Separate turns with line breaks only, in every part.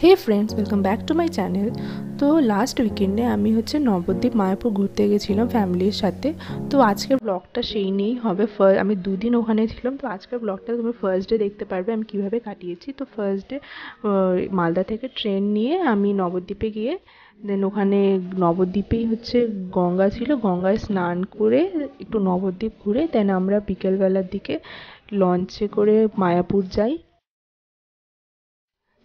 Hey friends, welcome back to my channel. তো last উইকেন্ডে আমি নবদ্বীপ মায়াপুর ঘুরতে গেছিলাম ফ্যামিলির সাথে। তো আজকের ব্লগটা সেই নিয়েই হবে। আমি দুদিন ওখানে ছিলাম, তো আজকের ব্লগটা তুমি ফার্স্ট ডে দেখতে পারবে আমি কীভাবে কাটিয়েছি। তো ফার্স্ট ডে মালদা থেকে ট্রেন নিয়ে আমি নবদ্বীপে গিয়ে দেন ওখানে নবদ্বীপেই গঙ্গা ছিল, গঙ্গায় স্নান করে একটু নবদ্বীপ ঘুরে দেন আমরা বিকেলবেলার দিকে লঞ্চে করে মায়াপুর যাই।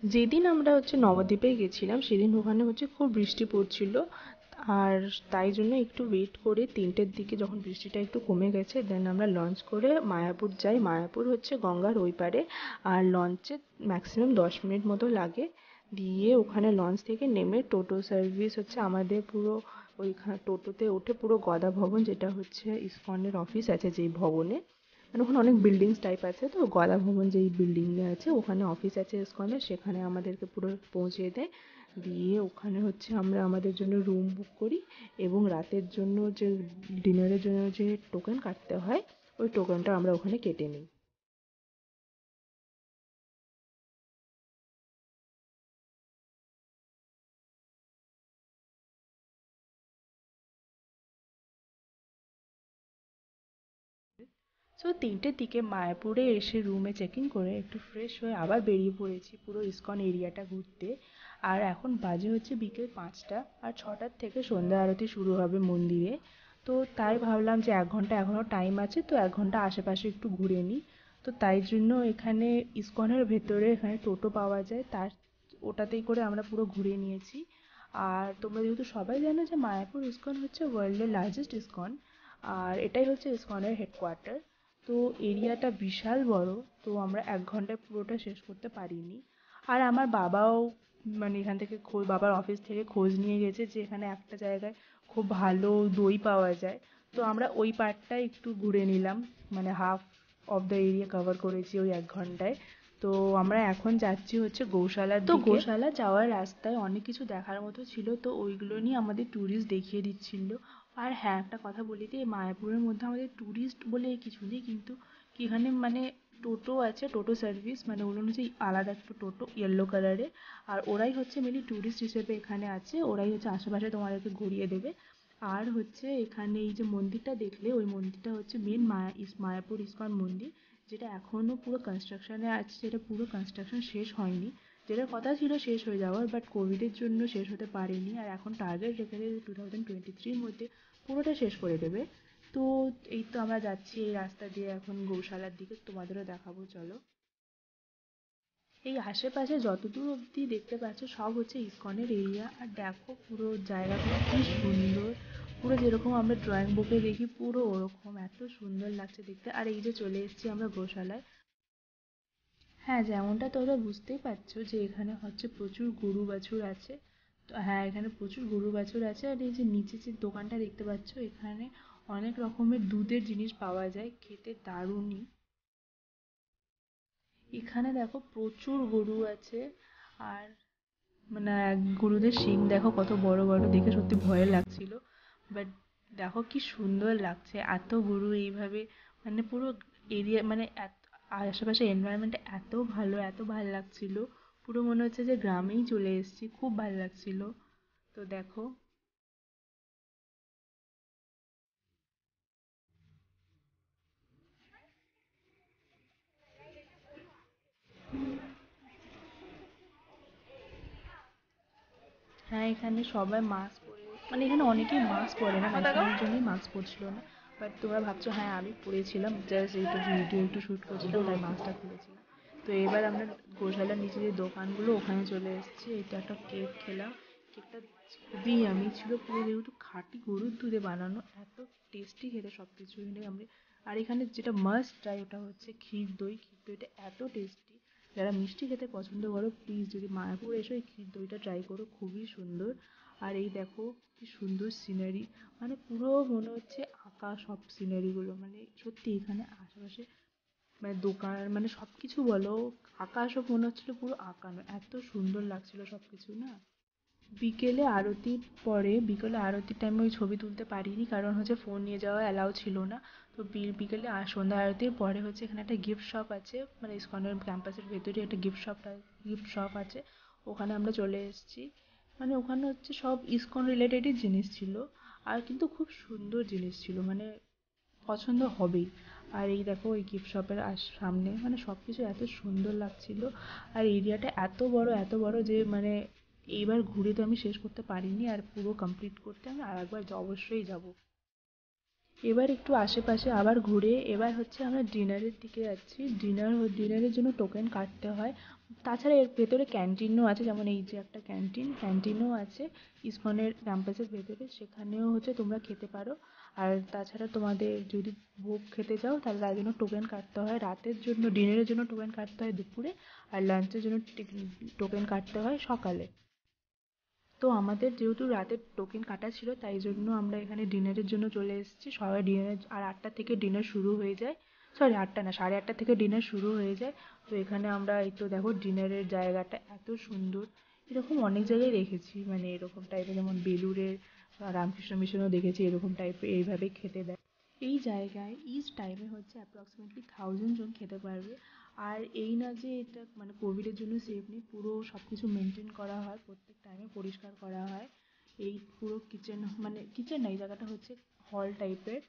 যেদিন আমরা নবদ্বীপে গেছিলাম সেদিন ওখানে খুব বৃষ্টি পড়ছিল, আর তাই জন্য একটু ওয়েট করে 3টের দিকে যখন বৃষ্টিটা একটু কমে গেছে দেন আমরা লঞ্চ করে মায়াপুর যাই। মায়াপুর গঙ্গার ওই পারে, আর লঞ্চে ম্যাক্সিমাম 10 মিনিট মতো লাগে। দিয়ে ওখানে লঞ্চ থেকে নেমে টোটো সার্ভিস আমাদের পুরো ওইখানে টোটোতে উঠে পুরো গদা ভবন, যেটা ইসকনের অফিস আছে যেই ভবনে, মানে ওখানে অনেক বিল্ডিংস টাইপ আছে, তো গদা ভবন যেই বিল্ডিংয়ে আছে ওখানে অফিস আছে ইসকনের, সেখানে আমাদেরকে পুরো পৌঁছে দেয়। দিয়ে ওখানে আমরা আমাদের জন্য রুম বুক করি এবং রাতের জন্য যে ডিনারের জন্য যে টোকেন কাটতে হয় ওই টোকেনটা আমরা ওখানে কেটে নিই। সো 3টের দিকে মায়াপুরে এসে রুমে চেক ইন করে একটু ফ্রেশ হয়ে আবার বেরিয়ে পড়েছি পুরো ইসকন এরিয়াটা ঘুরতে। আর এখন বাজে বিকেল 5টা, আর 6টার থেকে সন্ধ্যা আরতি শুরু হবে মন্দিরে। তো তাই ভাবলাম যে 1 ঘন্টা এখনও টাইম আছে, তো 1 ঘন্টা আশেপাশে একটু ঘুরে নিই। তো তাই জন্য এখানে ইসকনের ভেতরে এখানে টোটো পাওয়া যায়, ওটাতেই করে আমরা পুরো ঘুরে নিয়েছি। আর তোমরা যেহেতু সবাই জানো যে মায়াপুর ইসকন ওয়ার্ল্ডের লার্জেস্ট ইসকন, আর এটাই ইসকনের হেডকোয়ার্টার। তো এরিয়াটা বিশাল বড়, তো আমরা 1 ঘন্টায় পুরোটা শেষ করতে পারিনি। আর আমার বাবাও মানে এখান থেকে বাবার অফিস থেকে খোঁজ নিয়ে গেছে যে এখানে একটা জায়গায় খুব ভালো দই পাওয়া যায়, তো আমরা ওই পার্টটাই একটু ঘুরে নিলাম, মানে half of the area cover করেছি ওই 1 ঘন্টায়। তো আমরা এখন যাচ্ছি গৌশালার দিকে। তো গৌশালা যাওয়ার রাস্তায় অনেক কিছু দেখার মতো ছিল, তো ওইগুলো নিয়ে আমাদের ট্যুরিস্ট দেখিয়ে দিচ্ছিল। আর হ্যাঁ, একটা কথা বলি যে মায়াপুরের মধ্যে আমাদের ট্যুরিস্ট বলে কিছু নেই, কিন্তু কি এখানে মানে টোটো আছে, টোটো সার্ভিস, মানে ওগুলো আলাদা একটু টোটো ইয়েলো কালারের, আর ওরাই মেনলি ট্যুরিস্ট হিসেবে এখানে আছে, ওরাই আশেপাশে তোমাদেরকে ঘুরিয়ে দেবে। আর এখানে এই যে মন্দিরটা দেখলে ওই মন্দিরটা মেন মায়াপুর ইসকন মন্দির, যেটা এখনও পুরো কনস্ট্রাকশনে আছে, যেটা পুরো কনস্ট্রাকশন শেষ হয়নি, যেটার কথা ছিল শেষ হয়ে যাওয়ার, বাট কোভিডের জন্য শেষ হতে পারেনি। আর এখন টার্গেট রেখেছে 2023-র মধ্যে পুরোটা শেষ করে দেবে। তো এই তো আমরা যাচ্ছি এই রাস্তা দিয়ে এখন গৌশালার দিকে, তোমাদেরও দেখাবো চলো। এই আশেপাশে যতদূর অবধি দেখতে পাচ্ছ সব ইসকনের এরিয়া, আর দেখো পুরো জায়গাগুলো কি সুন্দর, পুরো যেরকম আমরা ড্রয়িং বুকে দেখি পুরো ওরকম, এত সুন্দর লাগছে দেখতে। আর এই যে চলে এসেছি আমরা গোশালায়। হ্যাঁ, যেমনটা তোমরা বুঝতেই পারছো যে এখানে প্রচুর গরু বাছুর আছে। তো হ্যাঁ, এখানে প্রচুর গরু বাছুর আছে, আর এই যে নিচে যে দোকানটা দেখতে পাচ্ছ এখানে অনেক রকমের দুধের জিনিস পাওয়া যায়, খেতে দারুণই। এখানে দেখো প্রচুর গরু আছে, আর মানে গরুদের শিং দেখো কত বড় বড়, দেখে সত্যি ভয় লাগছিল, বাট দেখো কি সুন্দর লাগছে এত গরু এইভাবে, মানে পুরো এরিয়া মানে আশেপাশে এনভায়রনমেন্টটা এত ভালো লাগছিল, পুরো মনে হচ্ছে যে গ্রামেই চলে এসেছি, খুব ভালো লাগছিল। তো দেখো, হ্যাঁ এখানে সবাই মাস্ক পরে, মানে এখানে অনেকেই মাস্ক পরে না, ম্যাক্সিমাম জনই মাস্ক পরছিল না, বাট তোমরা ভাবছো হ্যাঁ আমি পরেছিলাম, জাস্ট একটু ভিডিও একটু শ্যুট করছিলাম তাই মাস্কটা খুলেছিলাম। তো এবার আমরা গোশালার নিচে যে দোকানগুলো ওখানে চলে এসেছি, এটা একটা কেক খেলাম, কেকটা খুবই ইয়ামি ছিল, পুরো যেহেতু খাঁটি গরুর দুধে বানানো, এত টেস্টি খেতে সব কিছু এনে আমি। আর এখানে যেটা মাস্ট ট্রাই ওটা ক্ষীর দই, ক্ষীর দইটা এত টেস্টি, যারা মিষ্টি খেতে পছন্দ করো প্লিজ যদি মায়াপুর এসো এই ক্ষীর দইটা ট্রাই করো, খুবই সুন্দর। আর এই দেখো কি সুন্দর সিনারি, মানে পুরো মনে হচ্ছে আঁকা সব সিনারিগুলো, মানে সত্যি এখানে আশেপাশে মানে দোকান মানে সব কিছু বলো, আকাশও মনে হচ্ছিলো পুরো আঁকানো, এত সুন্দর লাগছিল সব কিছু না। বিকেলে আরতির টাইমে ওই ছবি তুলতে পারিনি, কারণ ফোন নিয়ে যাওয়া অ্যালাউ ছিল না। তো বিকেলে আর সন্ধ্যা আরতির পরে হচ্ছে এখানে একটা গিফট শপ আছে, মানে ইসকনের ক্যাম্পাসের ভেতরে একটা গিফট শপ আছে, ওখানে আমরা চলে এসেছি। মানে ওখানে হচ্ছে সব ইসকন রিলেটেডই জিনিস ছিল, আর কিন্তু খুব সুন্দর জিনিস ছিল, মানে পছন্দ হবেই। আর এই দেখো এই গিফট শপের সামনে মানে সব কিছু এত সুন্দর লাগছিল, আর এরিয়াটা এত বড় যে মানে এইবার ঘুরে তো আমি শেষ করতে পারিনি, আর পুরো কমপ্লিট করতে আমি আর একবার অবশ্যই যাব। এবার একটু আশেপাশে আবার ঘুরে এবার হচ্ছে আমরা ডিনারের দিকে যাচ্ছি। ডিনারের জন্য টোকেন কাটতে হয়। তাছাড়া এর ভেতরে ক্যান্টিনও আছে, যেমন এই যে একটা ক্যান্টিনও আছে ইসকনের ক্যাম্পাসের ভেতরে, সেখানেও হচ্ছে তোমরা খেতে পারো। আর তাছাড়া তোমাদের যদি ভোগ খেতে চাও তাহলে তার জন্য টোকেন কাটতে হয় রাতের জন্য, ডিনারের জন্য টোকেন কাটতে হয় দুপুরে, আর লাঞ্চের জন্য টোকেন কাটতে হয় সকালে। তো আমাদের যেহেতু রাতের টোকেন কাটা ছিল তাই জন্য আমরা এখানে ডিনারের জন্য চলে এসেছি। সবাই ডিনার, আর 8টা থেকে ডিনার শুরু হয়ে যায়, সরি 8টা না 8:30 থেকে ডিনার শুরু হয়ে যায়। তো এখানে আমরা এই তো দেখো ডিনারের জায়গাটা এত সুন্দর, এরকম অনেক জায়গায় দেখেছি, মানে এরকম টাইপের, যেমন বেলুড়ের রামকৃষ্ণ মিশনেও দেখেছি এরকম টাইপের, এইভাবে খেতে দেয়। এই জায়গায় ইচ টাইমে হচ্ছে অ্যাপ্রক্সিমেটলি 1000 জন খেতে পারবে। আর এই না যে এটা মানে কোভিডের জন্য সেফ নেই, পুরো সব কিছু মেনটেন করা হয়, প্রত্যেক টাইমে পরিষ্কার করা হয়। এই পুরো কিচেন, মানে কিচেন না, এই জায়গাটা হচ্ছে হল টাইপের।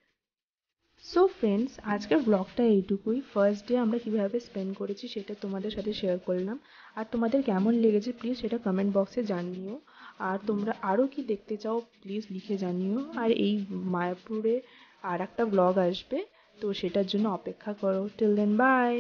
সো ফ্রেন্ডস, আজকের ব্লগটা এইটুকুই। ফার্স্ট ডে আমরা কীভাবে স্পেন্ড করেছি সেটা তোমাদের সাথে শেয়ার করলাম। আর তোমাদের কেমন লেগেছে প্লিজ সেটা কমেন্ট বক্সে জানিও। আর তোমরা আরও কি দেখতে চাও প্লিজ লিখে জানিও। আর এই মায়াপুরে আর একটা ব্লগ আসবে, তো সেটার জন্য অপেক্ষা করো। Till then by.